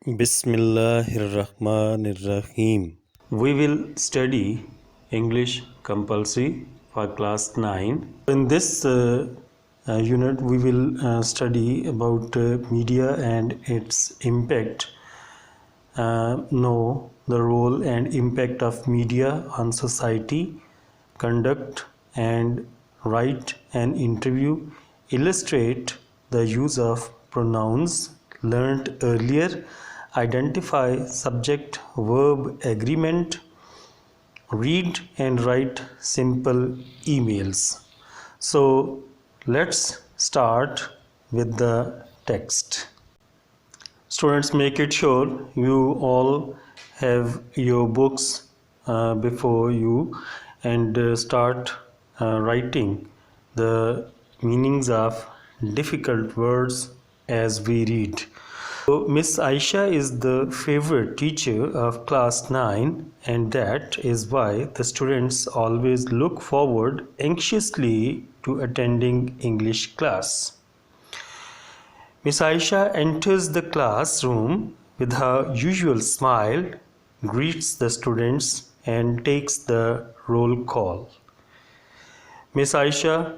Bismillahirrahmanirrahim. We will study English compulsory for class 9. In this unit, we will study about media and its impact. Know the role and impact of media on society, conduct and write an interview, illustrate the use of pronouns learnt earlier, identify subject-verb agreement, read and write simple emails. So let's start with the text. Students, make it sure you all have your books before you and start writing the meanings of difficult words as we read. So, Miss Aysha is the favorite teacher of class 9, and that is why the students always look forward anxiously to attending English class. Miss Aysha enters the classroom with her usual smile, greets the students and takes the roll call. Miss Aysha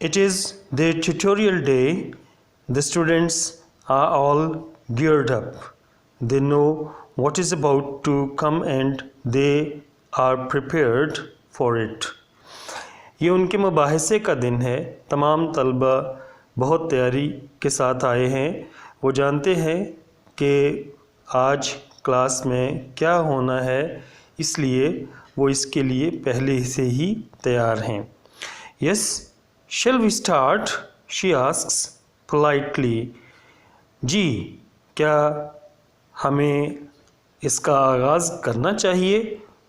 It is their tutorial day. The students are all geared up. They know what is about to come and they are prepared for it. یہ ان کے مباحثے کا دن ہے. تمام طلبہ بہت تیاری کے ساتھ آئے ہیں. وہ جانتے ہیں کہ آج کلاس میں کیا ہونا ہے, اس لیے وہ اس کے لیے پہلے سے ہی تیار ہیں. Yes, shall we start? She asks politely. جی کیا ہمیں اس کا آغاز کرنا چاہیے؟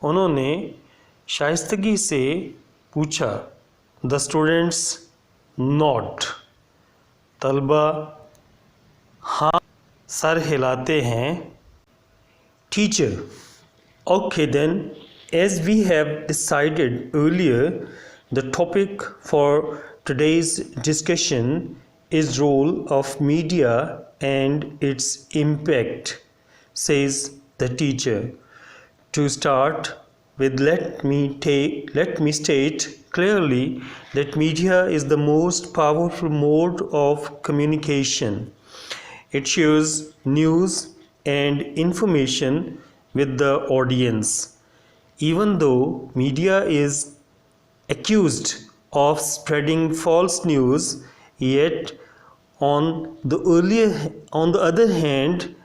انہوں نے شائستگی سے پوچھا. The students nod. طلبہ ہاں سر ہلاتے ہیں. Teacher, okay then, as we have decided earlier, the topic for today's discussion is role of media and its impact, says the teacher. To start with, let me state clearly that media is the most powerful mode of communication. It shares news and information with the audience. Even though media is accused of spreading false news, yet on the other hand,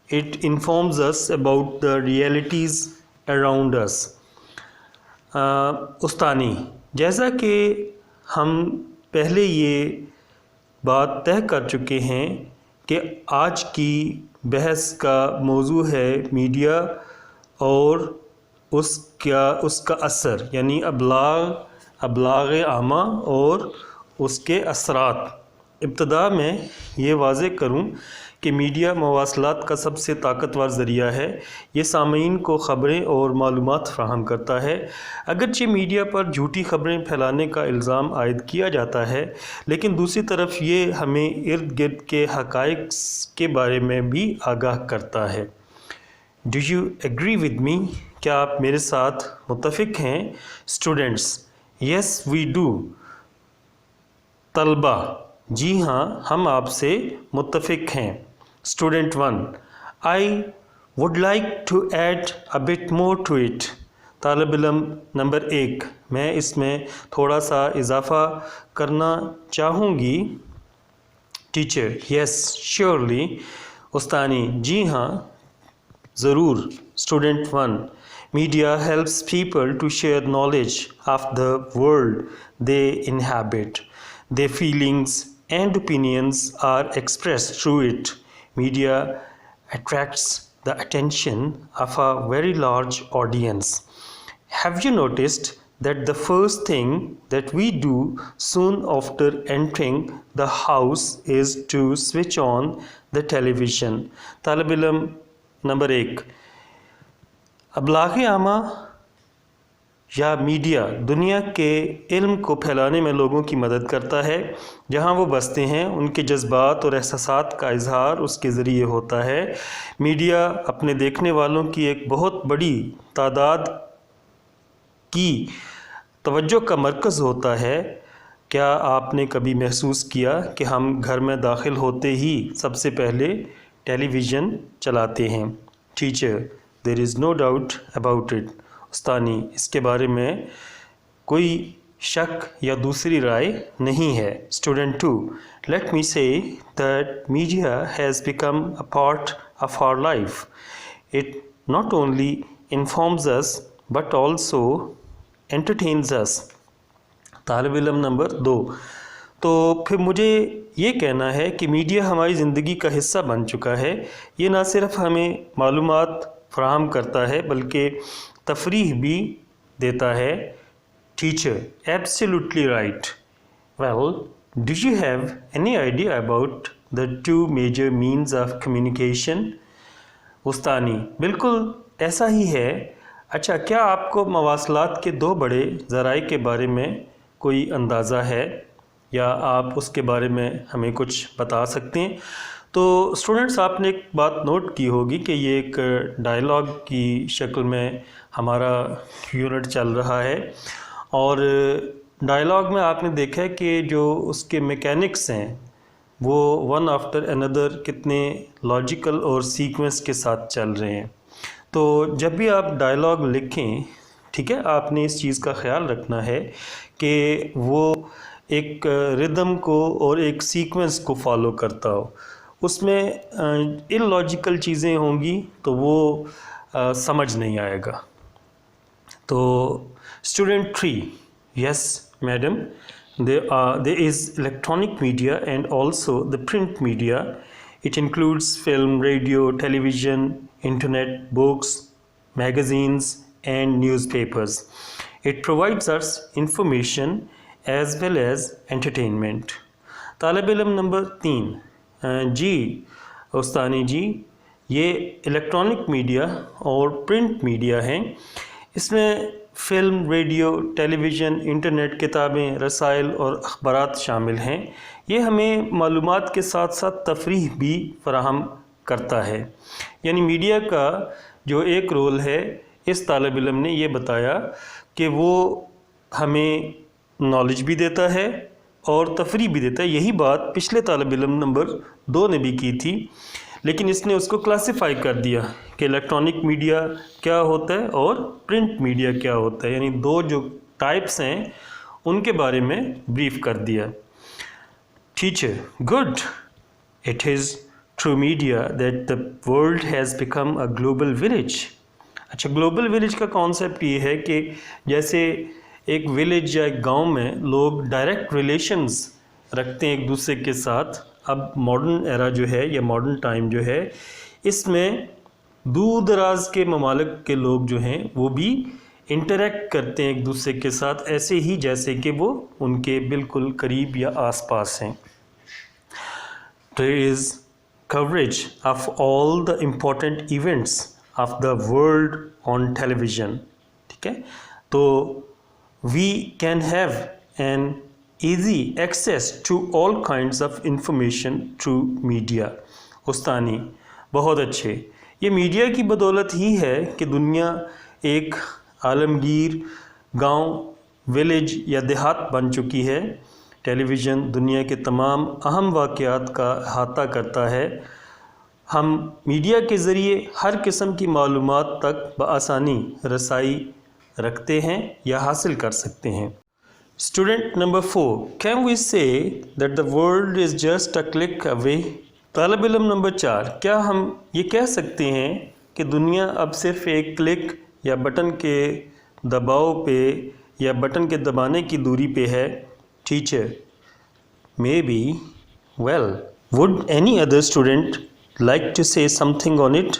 it informs us about the realities around us. استانی, جیسا کہ ہم پہلے یہ بات طے کر چکے ہیں کہ آج کی بحث کا موضوع ہے میڈیا اور اس کا اثر, یعنی ابلاغ عامہ اور اس کے اثرات. ابتدا میں یہ واضح کروں کہ میڈیا مواصلات کا سب سے طاقتور ذریعہ ہے. یہ سامعین کو خبریں اور معلومات فراہم کرتا ہے. اگرچہ میڈیا پر جھوٹی خبریں پھیلانے کا الزام عائد کیا جاتا ہے, لیکن دوسری طرف یہ ہمیں ارد گرد کے حقائق کے بارے میں بھی آگاہ کرتا ہے. Do you agree with me? کیا آپ میرے ساتھ متفق ہیں؟ Students, yes we do. طلبہ, جی ہاں ہم آپ سے متفق ہیں. Student 1, I would like to add a bit more to it. طالب علم نمبر 1, میں اس میں تھوڑا سا اضافہ کرنا چاہوں گی. Teacher, yes, surely. استانی, جی ہاں ضرور. Student 1, media helps people to share knowledge of the world they inhabit. Their feelings and opinions are expressed through it. media attracts the attention of a very large audience. Have you noticed that the first thing that we do soon after entering the house is to switch on the television? طالب علم number 1، ابلاغ عامہ یا media دنیا کے علم کو پھیلانے میں لوگوں کی مدد کرتا ہے. جہاں وہ بستے ہیں ان کے جذبات اور احساسات کا اظہار اس کے ذریعے ہوتا ہے. میڈیا اپنے دیکھنے والوں کی ایک بہت بڑی تعداد کی توجہ کا مرکز ہوتا ہے. کیا آپ نے کبھی محسوس کیا کہ ہم گھر میں داخل ہوتے ہی سب سے پہلے ٹیلی ویژن چلاتے ہیں؟ Teacher: there is no doubt about it. استانی: اس کے بارے میں کوئی شک یا دوسری رائے نہیں ہے. Student 2: let me say that media has become a part of our life. It not only informs us but also entertains us. طالب علم نمبر 2: تو پھر مجھے یہ کہنا ہے کہ میڈیا ہماری زندگی کا حصہ بن چکا ہے. یہ نہ صرف ہمیں معلومات فراہم کرتا ہے بلکہ تفریح بھی دیتا ہے. Teacher: absolutely right. Well, do you have any idea about the two major means of communication؟ استانی: بالکل ایسا ہی ہے. اچھا، کیا آپ کو مواصلات کے 2 بڑے ذرائع کے بارے میں کوئی اندازہ ہے یا آپ اس کے بارے میں ہمیں کچھ بتا سکتے ہیں؟ تو اسٹوڈنٹس، آپ نے ایک بات نوٹ کی ہوگی کہ یہ ایک ڈائلاگ کی شکل میں ہمارا یونٹ چل رہا ہے، اور ڈائلاگ میں آپ نے دیکھا ہے کہ جو اس کے میکینکس ہیں وہ ون آفٹر اندر کتنے لاجیکل اور سیکوینس کے ساتھ چل رہے ہیں. تو جب بھی آپ ڈائلاگ لکھیں، ٹھیک ہے، آپ نے اس چیز کا خیال رکھنا ہے کہ وہ ایک ردم کو اور ایک سیکوینس کو فالو کرتا ہو. اس میں ان لاجیکل چیزیں ہوں گی تو وہ سمجھ نہیں آئے گا. تو student 3: yes madam, there is electronic media and also the print media. It includes film, radio, television, internet, books, magazines and newspapers. It provides us information as well as entertainment. طالب علم نمبر 3: جی استانی جی، یہ electronic media اور print media ہیں. اس میں film, radio, ٹیلی vision, internet, کتابیں، رسائل اور اخبارات شامل ہیں. یہ ہمیں معلومات کے ساتھ ساتھ تفریح بھی فراہم کرتا ہے. یعنی میڈیا کا جو ایک رول ہے، اس طالب علم نے یہ بتایا کہ وہ ہمیں نالج بھی دیتا ہے اور تفریح بھی دیتا ہے. یہی بات پچھلے طالب علم نمبر 2 نے بھی کی تھی، لیکن اس نے اس کو کلاسیفائی کر دیا کہ الیکٹرانک میڈیا کیا ہوتا ہے اور پرنٹ میڈیا کیا ہوتا ہے. یعنی 2 جو ٹائپس ہیں ان کے بارے میں بریف کر دیا. Teacher: good. It is through media that the world has become a global village. اچھا، گلوبل ولیج کا کانسیپٹ یہ ہے کہ جیسے ایک ولیج یا ایک گاؤں میں لوگ ڈائریکٹ ریلیشنز رکھتے ہیں ایک دوسرے کے ساتھ. اب ماڈرن ایرا جو ہے یا ماڈرن ٹائم جو ہے، اس میں دور دراز کے ممالک کے لوگ جو ہیں وہ بھی انٹریکٹ کرتے ہیں ایک دوسرے کے ساتھ، ایسے ہی جیسے کہ وہ ان کے بالکل قریب یا آس پاس ہیں. There is coverage of all the important events of the world on television. ٹھیک ہے، تو we can have an easy access to all kinds of information through media. استانی: بہت اچھے. یہ میڈیا کی بدولت ہی ہے کہ دنیا ایک عالمگیر گاؤں، ولیج یا دیہات بن چکی ہے. ٹیلی ویژن دنیا کے تمام اہم واقعات کا احاطہ کرتا ہے. ہم میڈیا کے ذریعے ہر قسم کی معلومات تک بآسانی رسائی رکھتے ہیں یا حاصل کر سکتے ہیں. Student number 4: Can we say that the world is just a click away؟ طالب علم نمبر 4: کیا ہم یہ کہہ سکتے ہیں کہ دنیا اب صرف ایک کلک یا بٹن کے دباؤ پہ یا بٹن کے دبانے کی دوری پہ ہے؟ Teacher: Maybe. Well, would any other student like to say something on it?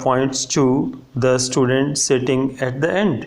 points to the student sitting at the end.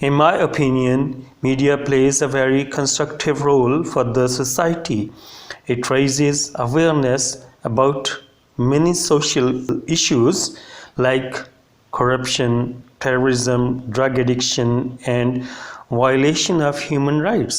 in my opinion, media plays a very constructive role for the society. It raises awareness about many social issues like corruption, terrorism, drug addiction, and violation of human rights.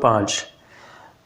5,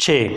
6,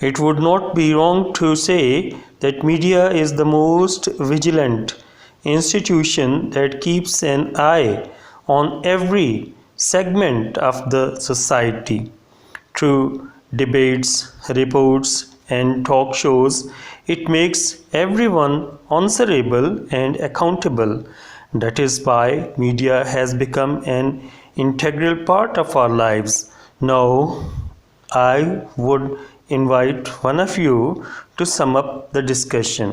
It would not be wrong to say that media is the most vigilant institution that keeps an eye on every segment of the society. Through debates, reports, and talk shows, it makes everyone answerable and accountable. That is why media has become an integral part of our lives. Now, I would invite one of you to sum up the discussion.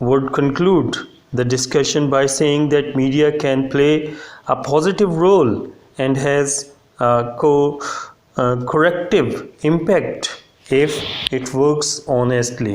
would conclude the discussion by saying that media can play a positive role and has a corrective impact if it works honestly.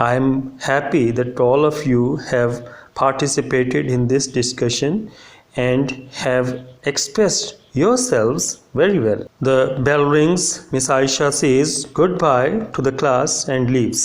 I am happy that all of you have participated in this discussion and have expressed yourselves very well. The bell rings. Miss Aysha says goodbye to the class and leaves.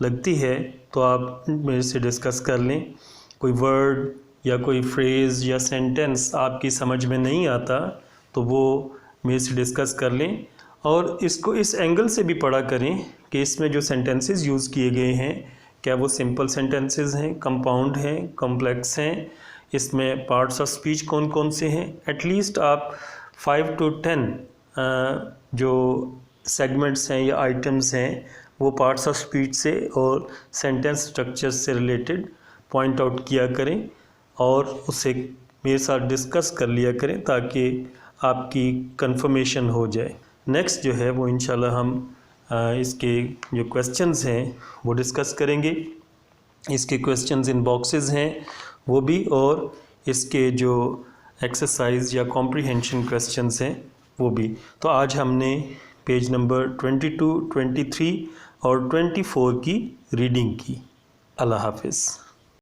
لگتی ہے تو آپ میرے سے discuss کر لیں. کوئی word یا کوئی فریز یا سینٹنس آپ کی سمجھ میں نہیں آتا تو وہ میرے سے ڈسکس کر لیں, اور اس کو اس اینگل سے بھی پڑھا کریں کہ اس میں جو سینٹنسز یوز کیے گئے ہیں کیا وہ سمپل سینٹنسز ہیں, کمپاؤنڈ ہیں, کمپلیکس ہیں, اس میں پارٹس آف اسپیچ کون کون سے ہیں. ایٹ لیسٹ آپ 5 to 10 جو سیگمنٹس ہیں یا آئٹمس ہیں وہ پارٹس آف اسپیچ سے اور سینٹنس اسٹرکچر سے ریلیٹڈ پوائنٹ آؤٹ کیا کریں اور اسے میرے ساتھ ڈسکس کر لیا کریں تاکہ آپ کی کنفرمیشن ہو جائے. نیکسٹ جو ہے وہ انشاءاللہ ہم اس کے جو کویسچنز ہیں وہ ڈسکس کریں گے. اس کے کویسچنز ان باکسز ہیں وہ بھی, اور اس کے جو ایکسرسائز یا کمپریہنشن کویسچنز ہیں وہ بھی. تو آج ہم نے پیج نمبر 22, 23 اور 24 کی ریڈنگ کی. اللہ حافظ.